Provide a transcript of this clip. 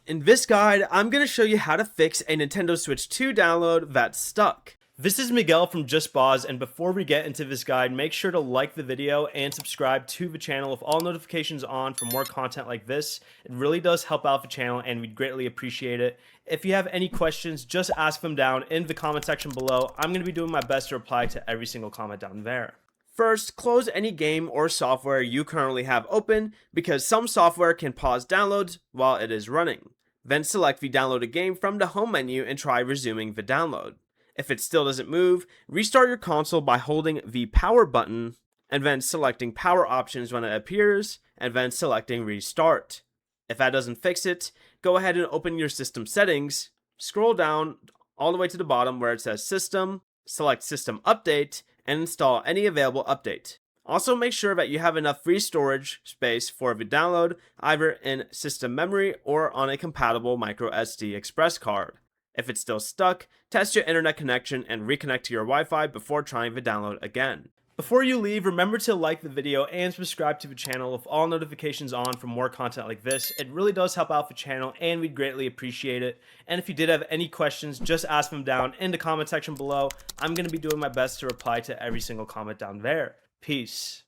In this guide, I'm going to show you how to fix a Nintendo Switch 2 download that's stuck. This is Miguel from JustBoz, and before we get into this guide, make sure to like the video and subscribe to the channel with all notifications on for more content like this. It really does help out the channel and we'd greatly appreciate it. If you have any questions, just ask them down in the comment section below. I'm going to be doing my best to reply to every single comment down there. First, close any game or software you currently have open because some software can pause downloads while it is running. Then select the downloaded game from the home menu and try resuming the download. If it still doesn't move, restart your console by holding the power button and then selecting power options when it appears and then selecting restart. If that doesn't fix it, go ahead and open your system settings, scroll down all the way to the bottom where it says system, select system update, and install any available update. Also make sure that you have enough free storage space for the download, either in system memory or on a compatible microSD express card. If it's still stuck, test your internet connection and reconnect to your Wi-Fi before trying the download again. Before you leave, remember to like the video and subscribe to the channel with all notifications on for more content like this. It really does help out the channel and we'd greatly appreciate it. And if you did have any questions, just ask them down in the comment section below. I'm going to be doing my best to reply to every single comment down there. Peace.